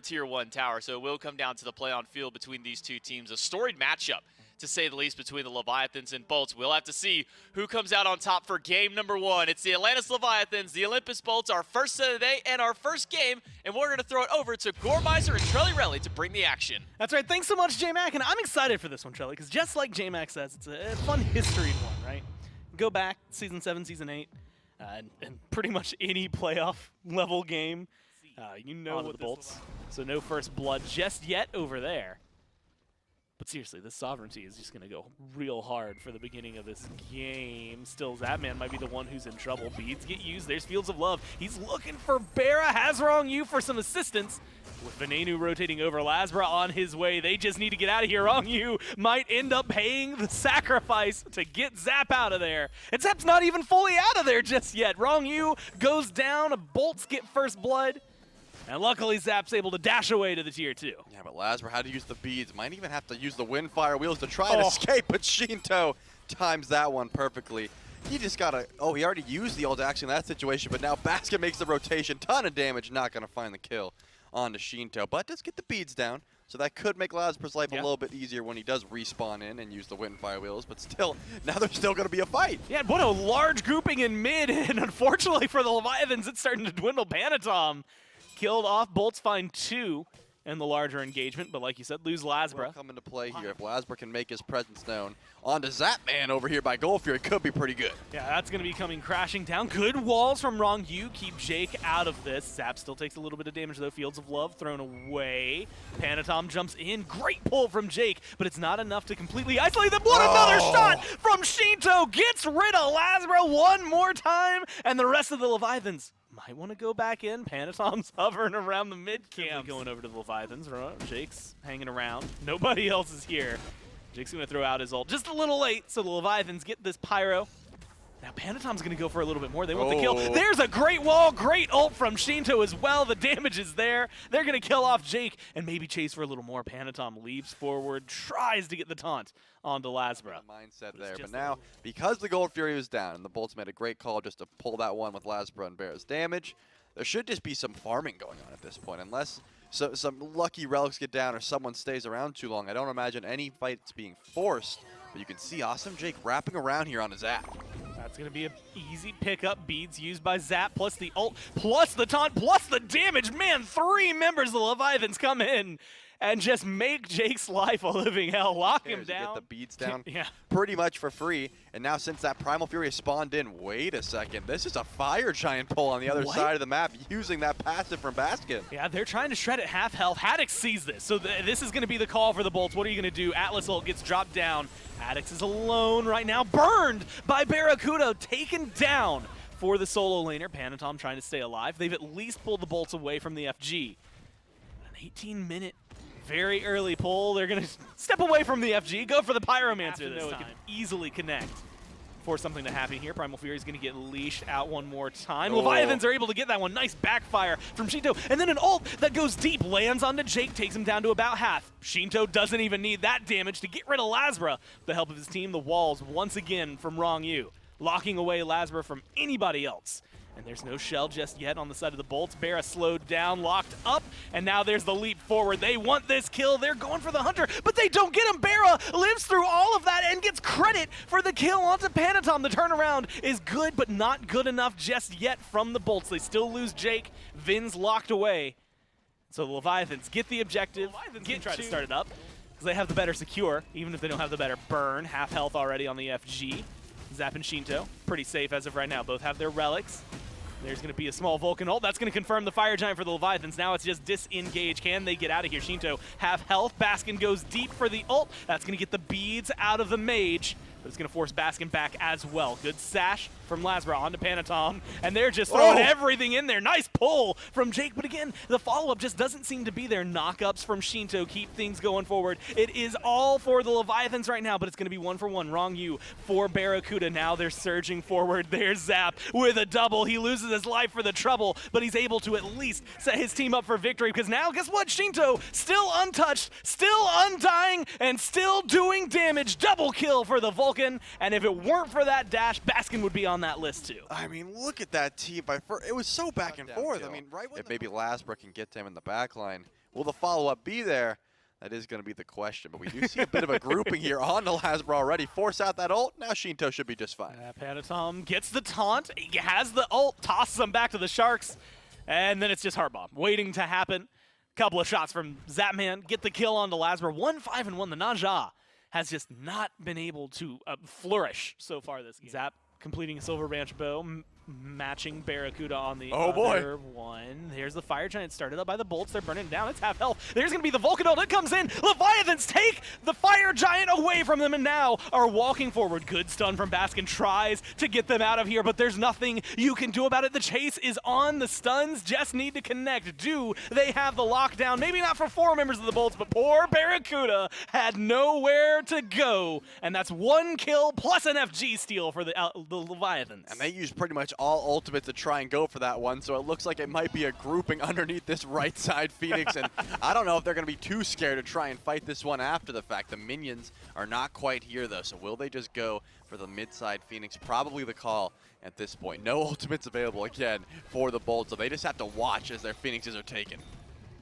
Tier 1 tower, so it will come down to the play on field between these two teams. A storied matchup, to say the least, between the Leviathans and Bolts. We'll have to see who comes out on top for game number 1. It's the Atlantis Leviathans, the Olympus Bolts, our first set of the day and our first game, and we're going to throw it over to Gormizer and Trelli to bring the action. That's right. Thanks so much, J-Mac, and I'm excited for this one, Trelli, because just like J-Mac says, it's a fun history one, right? Go back, Season 7, Season 8, and pretty much any playoff level game, you know what the Bolts. So no first blood just yet over there. But seriously, this sovereignty is just going to go real hard for the beginning of this game. Still, Zapman might be the one who's in trouble. Beads get used. There's Fields of Love. He's looking for BRZA. Has Wrong You for some assistance. With Venenu rotating over, Lasbra on his way. They just need to get out of here. Wrong You might end up paying the sacrifice to get Zap out of there. And Zap's not even fully out of there just yet. Wrong You goes down. Bolts get first blood. And luckily, Zap's able to dash away to the Tier 2. Yeah, but Lasbra had to use the beads. Might even have to use the Windfire Wheels to try and escape, but Shinto times that one perfectly. He just got to, he already used the ult action in that situation, but now Basket makes the rotation. Ton of damage, not going to find the kill onto Shinto, but does get the beads down. So that could make Lasbra's life a little bit easier when he does respawn in and use the Windfire Wheels, but still, now there's still going to be a fight. Yeah, what a large grouping in mid, and unfortunately for the Leviathans, it's starting to dwindle. Panatom killed off. Bolts find 2 in the larger engagement, but like you said, lose Lasbra. Will come into play here. If Lasbra can make his presence known. Onto Zapman over here by Gold Fury, could be pretty good. Yeah, that's going to be coming crashing down. Good walls from Wrong You keep Jake out of this. Zap still takes a little bit of damage though. Fields of Love thrown away. Panatom jumps in. Great pull from Jake, but it's not enough to completely isolate them. What another shot from Shinto! Gets rid of Lasbra one more time, and the rest of the Leviathans might want to go back in. Panatom's hovering around the mid-camp. Going over to the Leviathans. Jake's hanging around. Nobody else is here. Jake's going to throw out his ult just a little late, so the Leviathans get this pyro. Now Panatom's going to go for a little bit more. They want the kill. There's a great wall. Great ult from Shinto as well. The damage is there. They're going to kill off Jake and maybe chase for a little more. Panatom leaps forward, tries to get the taunt onto Lasbra. Mindset there, but now because the Gold Fury was down and the Bolts made a great call just to pull that one with Lasbra and BRZA's damage, there should just be some farming going on at this point, unless some lucky relics get down or someone stays around too long. I don't imagine any fights being forced, but you can see Awesome Jake wrapping around here on his Zap. That's going to be an easy pickup. Beads used by Zap, plus the ult, plus the taunt, plus the damage. Man, 3 members of the Leviathans come in and just make Jake's life a living hell. Lock him down. Get the beads down pretty much for free. And now since that Primal Fury has spawned in, wait a second. This is a Fire Giant pull on the other side of the map using that passive from Basket. Yeah, they're trying to shred it half health. Haddox sees this. So this is going to be the call for the Bolts. What are you going to do? Atlas ult gets dropped down. Haddox is alone right now. Burned by Barracuda. Taken down for the solo laner. Panatom trying to stay alive. They've at least pulled the Bolts away from the FG. An 18-minute very early pull. They're going to step away from the FG, go for the Pyromancer this time. It could easily connect for something to happen here. Primal Fury is going to get leashed out one more time. Leviathans are able to get that one. Nice backfire from Shinto. And then an ult that goes deep, lands onto Jake, takes him down to about half. Shinto doesn't even need that damage to get rid of Lasbra. With the help of his team, the walls once again from Wrong You, locking away Lasbra from anybody else. And there's no shell just yet on the side of the Bolts. BRZA slowed down, locked up, and now there's the leap forward. They want this kill. They're going for the Hunter, but they don't get him. BRZA lives through all of that and gets credit for the kill onto Panatom. The turnaround is good, but not good enough just yet from the Bolts. They still lose Jake. Vin's locked away. So the Leviathans get the objective. Try to start it up because they have the better secure, even if they don't have the better burn. Half health already on the FG. Zap and Shinto, pretty safe as of right now. Both have their relics. There's going to be a small Vulcan ult. That's going to confirm the Fire Giant for the Leviathans. Now it's just disengage. Can they get out of here? Shinto half health. Baskin goes deep for the ult. That's going to get the beads out of the mage. But it's going to force Baskin back as well. Good sash from Lasbra onto Panatom. And they're just throwing everything in there. Nice pull from Jake. But again, the follow-up just doesn't seem to be there. Knockups from Shinto keep things going forward. It is all for the Leviathans right now, but it's going to be 1-for-1. Wrong You for Barracuda. Now they're surging forward. There's Zap with a double. He loses his life for the trouble, but he's able to at least set his team up for victory because now, guess what? Shinto still untouched, still undying, and still doing damage. Double kill for the Vulcan, and if it weren't for that dash, Baskin would be on that list too. I mean, look at that team. It was so back and forth. I mean, if maybe Lasbra can get to him in the back line Will the follow-up be there? That is going to be the question, but we do see a bit of a grouping here on the Lasbra already. Force out that ult. Now Shinto should be just fine. Panatom gets the taunt. He has the ult, tosses him back to the Sharks, and then it's just Heart Bomb waiting to happen. Couple of shots from Zapman, get the kill on the Lasbra. 1-5-1. The Naja has just not been able to flourish so far this game. Zap completing a Silver Branch Bow, matching Barracuda on the other one. There's the Fire Giant started up by the bolts. They're burning down. It's half health. There's going to be the Vulcan ult. It comes in. Leviathans take the Fire Giant away from them and now are walking forward. Good stun from Baskin. Tries to get them out of here, but there's nothing you can do about it. The chase is on. The stuns just need to connect. Do they have the lockdown? Maybe not for 4 members of the bolts, but poor Barracuda had nowhere to go. And that's 1 kill plus an FG steal for the Leviathans. And they used pretty much all ultimates to try and go for that one, so it looks like it might be a grouping underneath this right side Phoenix, and I don't know if they're going to be too scared to try and fight this one after the fact. The minions are not quite here, though, so will they just go for the mid-side Phoenix? Probably the call at this point. No ultimates available, again, for the Bolt, so they just have to watch as their Phoenixes are taken.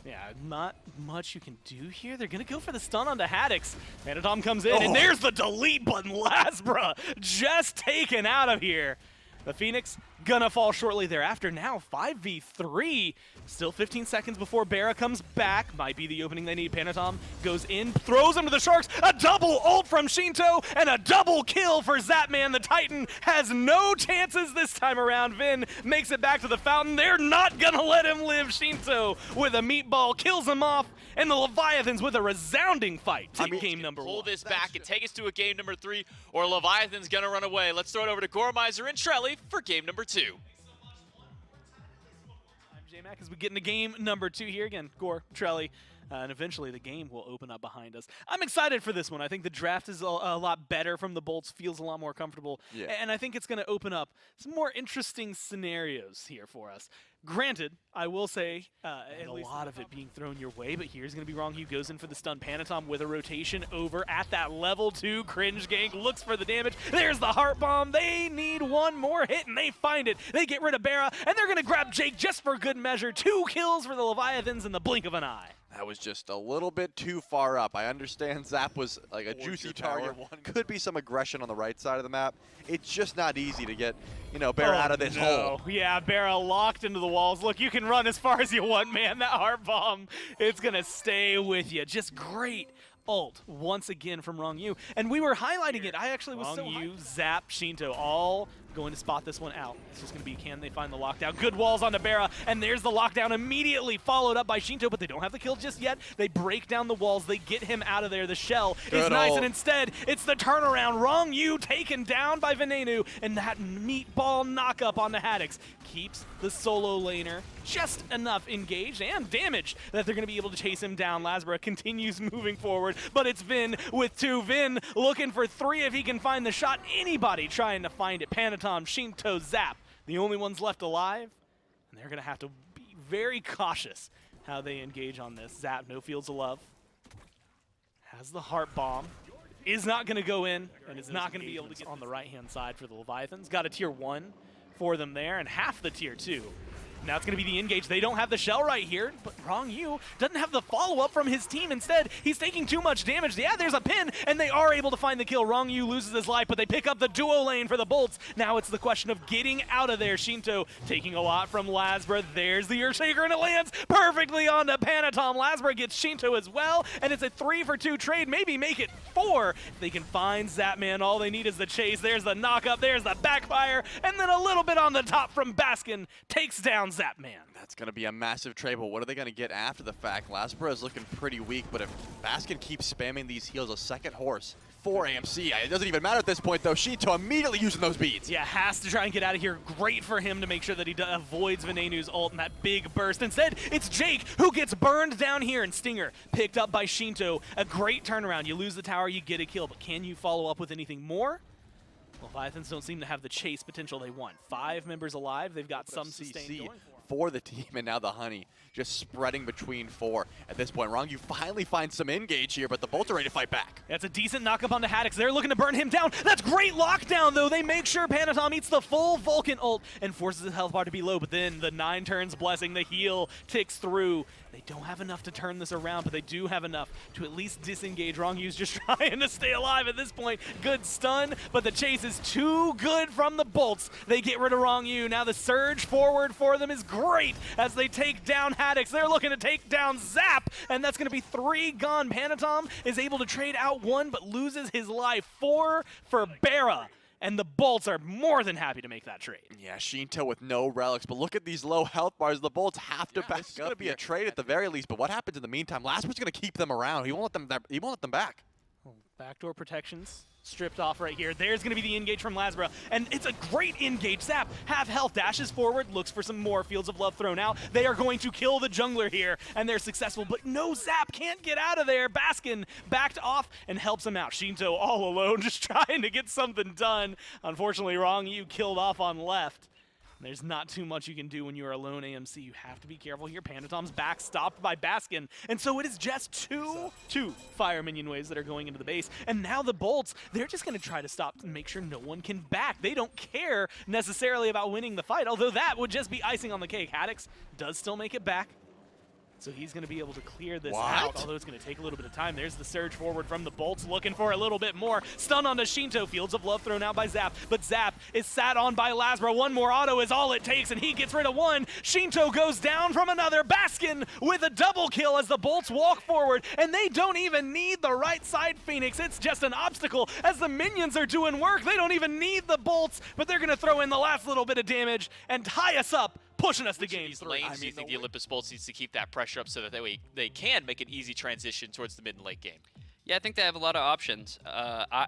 Yeah, not much you can do here. They're going to go for the stun onto Haddix. Panatom comes in, and there's the delete button. Lasbra just taken out of here. The Phoenix gonna fall shortly thereafter. Now 5v3. Still 15 seconds before Barra comes back. Might be the opening they need. Panatom goes in, throws him to the Sharks. A double ult from Shinto and a double kill for Zapman. The Titan has no chances this time around. Vin makes it back to the fountain. They're not gonna let him live. Shinto with a meatball kills him off. And the Leviathans with a resounding fight. Take game number 1. Pull this back and take us to a game number 3, or Leviathan's gonna run away. Let's throw it over to Gormizer and Trelly for game number 2. I'm J-Mac as we get into game number 2 here. Again, Gore, Trelly, and eventually the game will open up behind us. I'm excited for this one. I think the draft is a lot better from the Bolts, feels a lot more comfortable, and I think it's going to open up some more interesting scenarios here for us. Granted, I will say, a lot of it being thrown your way, but here's going to be wrong. He goes in for the stun. Panatom with a rotation over at that level 2. Cringe Gang looks for the damage. There's the Heart Bomb. They need one more hit, and they find it. They get rid of Barra, and they're going to grab Jake just for good measure. 2 kills for the Leviathans in the blink of an eye. That was just a little bit too far up. I understand Zap was like a juicy target. Could be some aggression on the right side of the map. It's just not easy to get, you know, Barra out of this hole. Yeah, Barra locked into the walls. Look, you can run as far as you want, man. That Heart Bomb, it's going to stay with you. Just great ult once again from Rongyu. And we were highlighting it. I actually was Rongyu, Zap, Shinto, all going to spot this one out. It's just going to be, can they find the lockdown? Good walls onto Barra, and there's the lockdown immediately followed up by Shinto, but they don't have the kill just yet. They break down the walls. They get him out of there. The shell is nice, and instead, it's the turnaround. Rongyu taken down by Venenu, and that meatball knockup on the Haddix keeps the solo laner just enough engaged and damaged that they're going to be able to chase him down. Lasbra continues moving forward, but it's Vin with 2. Vin looking for 3 if he can find the shot. Anybody trying to find it. Panatom, Shinto, Zap, the only ones left alive, and they're going to have to be very cautious how they engage on this. Zap, no fields of love, has the Heart Bomb, is not going to go in, and is not going to be able to get on the right-hand side for the Leviathans. Got a tier 1 for them there, and half the tier 2. Now it's going to be the engage. They don't have the shell right here, but Rongyu doesn't have the follow-up from his team. Instead, he's taking too much damage. Yeah, there's a pin, and they are able to find the kill. Rongyu loses his life, but they pick up the duo lane for the Bolts. Now it's the question of getting out of there. Shinto taking a lot from Lasbra. There's the Earthshaker, and it lands perfectly onto Panatom. Lasbra gets Shinto as well, and it's a 3-for-2 trade. Maybe make it 4 if they can find Zapman. All they need is the chase. There's the knock-up. There's the backfire, and then a little bit on the top from Baskin takes down Zapman. That's going to be a massive trade, but what are they going to get after the fact? Lasbra is looking pretty weak, but if Baskin keeps spamming these heals, a second horse for AMC. It doesn't even matter at this point, though. Shinto immediately using those beads. Yeah, has to try and get out of here. Great for him to make sure that he avoids Venenu's ult and that big burst. Instead, it's Jake who gets burned down here, and Stinger picked up by Shinto. A great turnaround. You lose the tower, you get a kill, but can you follow up with anything more? Leviathans don't seem to have the chase potential they want. 5 members alive. They've got some sustain going for the team, and now the Honey just spreading between 4 at this point. Rongyu finally finds some engage here, but the Bolts are ready to fight back. That's a decent knock-up onto Haddix. They're looking to burn him down. That's great lockdown, though. They make sure Panatom eats the full Vulcan ult and forces his health bar to be low, but then the 9 turns blessing, the heal ticks through, They don't have enough to turn this around, but they do have enough to at least disengage. Rongyu's just trying to stay alive at this point. Good stun, but the chase is too good from the Bolts. They get rid of Rongyu. Now the surge forward for them is great as they take down Haddix. They're looking to take down Zap, and that's going to be 3 gone. Panatom is able to trade out 1, but loses his life. 4 for BRZA. And the Bolts are more than happy to make that trade. Yeah, Shinto with no relics, but look at these low health bars. The Bolts have to back up. It's going to be a trade at the very least, but what happens in the meantime? Lasper's going to keep them around. He won't let them back. Backdoor protections stripped off right here. There's going to be the engage from Lasbra, and it's a great engage. Zap, half health, dashes forward, looks for some more Fields of Love thrown out. They are going to kill the jungler here, and they're successful, but no, Zap can't get out of there. Baskin backed off and helps him out. Shinto all alone, just trying to get something done. Unfortunately, Rongyu killed off on left. There's not too much you can do when you're alone AMC. You have to be careful here. Panatom's back, stopped by Baskin. And so it is just two fire minion waves that are going into the base. And now the Bolts, they're just going to try to stop and make sure no one can back. They don't care necessarily about winning the fight, although that would just be icing on the cake. Haddix does still make it back. So he's going to be able to clear this out, although it's going to take a little bit of time. There's the surge forward from the Bolts, looking for a little bit more. Stun onto Shinto, Fields of Love thrown out by Zap, but Zap is sat on by Lasbra. One more auto is all it takes, and he gets rid of 1. Shinto goes down from another. Baskin with a double kill as the Bolts walk forward, and they don't even need the right side Phoenix. It's just an obstacle as the minions are doing work. They don't even need the Bolts, but they're going to throw in the last little bit of damage and tie us up, pushing us to game 3. Lanes, do you think the Olympus Bolts needs to keep that pressure up so that they can make an easy transition towards the mid and late game? Yeah, I think they have a lot of options.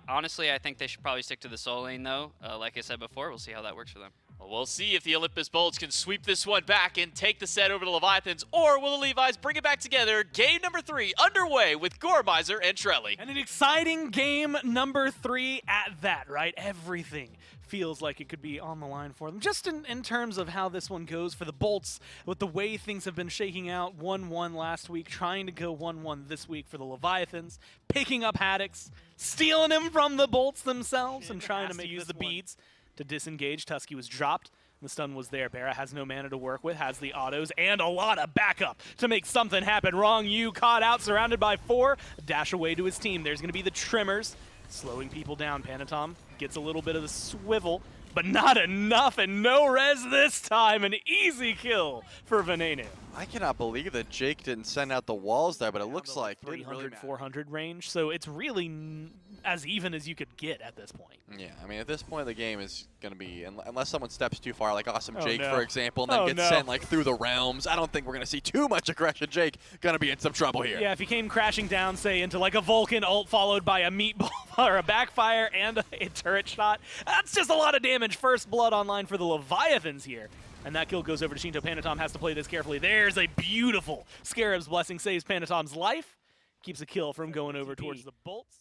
Honestly, I think they should probably stick to the soul lane, though. Like I said before, we'll see how that works for them. Well, we'll see if the Olympus Bolts can sweep this one back and take the set over to Leviathans, or will the Levi's bring it back together? Game number 3 underway with Gormizer and Trelly. And an exciting game number 3 at that, right? Everything feels like it could be on the line for them. Just in terms of how this one goes for the Bolts, with the way things have been shaking out, 1-1 last week, trying to go 1-1 this week for the Leviathans, picking up Haddix, stealing him from the Bolts themselves, and trying to use the beads to disengage. Tusky was dropped. The stun was there. BRZA has no mana to work with, has the autos, and a lot of backup to make something happen. Rongyu caught out, surrounded by 4. Dash away to his team. There's going to be the Trimmers, slowing people down. Panatom gets a little bit of the swivel, but not enough, and no res this time. An easy kill for Veneno. I cannot believe that Jake didn't send out the walls there, but it looks like 300, 400 range, so it's really as even as you could get at this point. Yeah, I mean, at this point, the game is going to be, unless someone steps too far, like Awesome Jake, no. for example, and then gets sent like through the realms. I don't think we're going to see too much aggression. Jake going to be in some trouble here. Yeah, if he came crashing down, say, into like a Vulcan ult followed by a meatball or a backfire and a turret shot, that's just a lot of damage. First blood online for the Leviathans here. And that kill goes over to Shinto. Panatom has to play this carefully. There's a beautiful Scarab's Blessing, saves Panatom's life. Keeps a kill from going over towards the Bolts.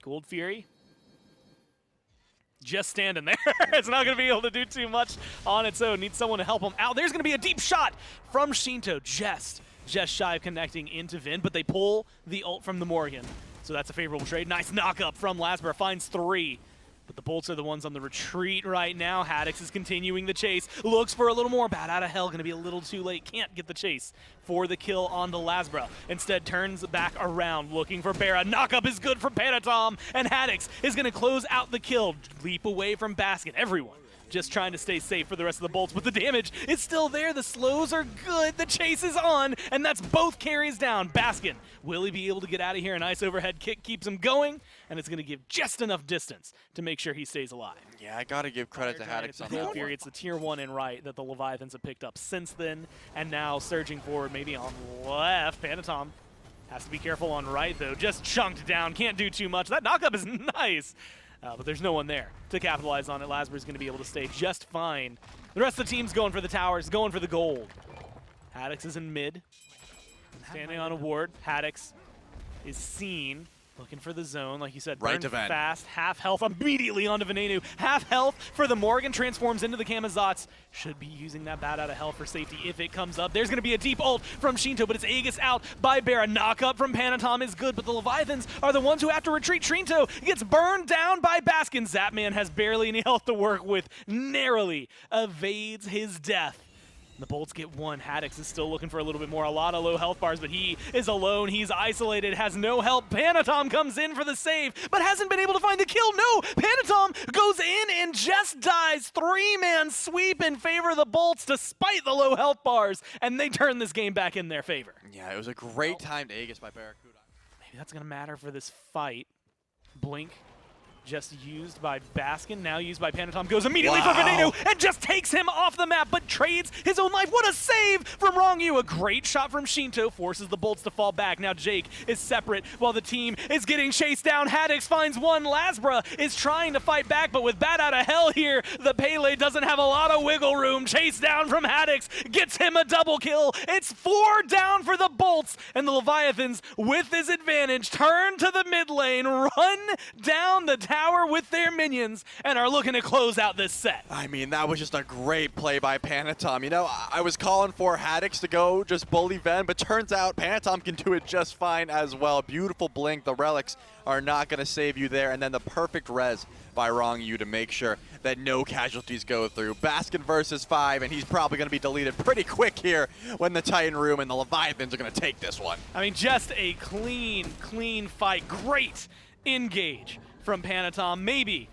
Gold Fury just standing there. It's not going to be able to do too much on its own. Needs someone to help him out. There's going to be a deep shot from Shinto. Just shy of connecting into Vin, but they pull the ult from the Morgan. So that's a favorable trade. Nice knock-up from Lasper. Finds 3. But the Bolts are the ones on the retreat right now. Haddix is continuing the chase. Looks for a little more. Bat out of hell. Going to be a little too late. Can't get the chase for the kill onto Lasbra. Instead turns back around looking for BRZA. Knock-up is good for Panatom. And Haddix is going to close out the kill. Leap away from Basket. Everyone just trying to stay safe for the rest of the Bolts, but the damage is still there. The slows are good. The chase is on, and that's both carries down. Baskin, will he be able to get out of here? A nice overhead kick keeps him going, and it's going to give just enough distance to make sure he stays alive. Yeah, I got to give credit to Haddix on that one. It's the tier 1 and right that the Leviathans have picked up since then, and now surging forward maybe on left. Panatom has to be careful on right, though. Just chunked down. Can't do too much. That knockup is nice. But there's no one there to capitalize on it. Lasber's going to be able to stay just fine. The rest of the team's going for the towers, going for the gold. Haddix is in mid, standing on a ward. Haddix is seen, looking for the zone. Like you said, right burn to Ven. fast, half health immediately onto Venenu. Half health for the Morgan, transforms into the Kamazats. Should be using that bat out of hell for safety if it comes up. There's going to be a deep ult from Shinto, but it's Aegis out by BRZA. Knock up from Panatom is good, but the Leviathans are the ones who have to retreat. Shinto gets burned down by Baskin. Zapman has barely any health to work with, narrowly evades his death. The Bolts get one. Haddix is still looking for a little bit more. A lot of low health bars, but he is alone. He's isolated, has no help. Panatom comes in for the save, but hasn't been able to find the kill. No, Panatom goes in and just dies. 3-man sweep in favor of the Bolts despite the low health bars, and they turn this game back in their favor. Yeah, it was a great timed Aegis by Barracuda. Maybe that's going to matter for this fight. Blink just used by Baskin, now used by Panatom, goes immediately for Veneno and just takes him off the map, but trades his own life. What a save from Rongyu. A great shot from Shinto forces the Bolts to fall back. Now Jake is separate while the team is getting chased down. Haddix finds one. Lasbra is trying to fight back, but with Bat out of hell here, the Pele doesn't have a lot of wiggle room. Chase down from Haddix, gets him a double kill. It's 4 down for the Bolts, and the Leviathans, with this advantage, turn to the mid lane, run down the tower with their minions, and are looking to close out this set. I mean, that was just a great play by Panatom. You know, I was calling for Haddix to go just bully Ven, but turns out Panatom can do it just fine as well. Beautiful blink. The relics are not going to save you there, and then the perfect res by Rongyu to make sure that no casualties go through. Baskin versus 5, and he's probably going to be deleted pretty quick here when the Titan Room and the Leviathans are going to take this one. I mean, just a clean fight. Great engage from Panatom. Maybe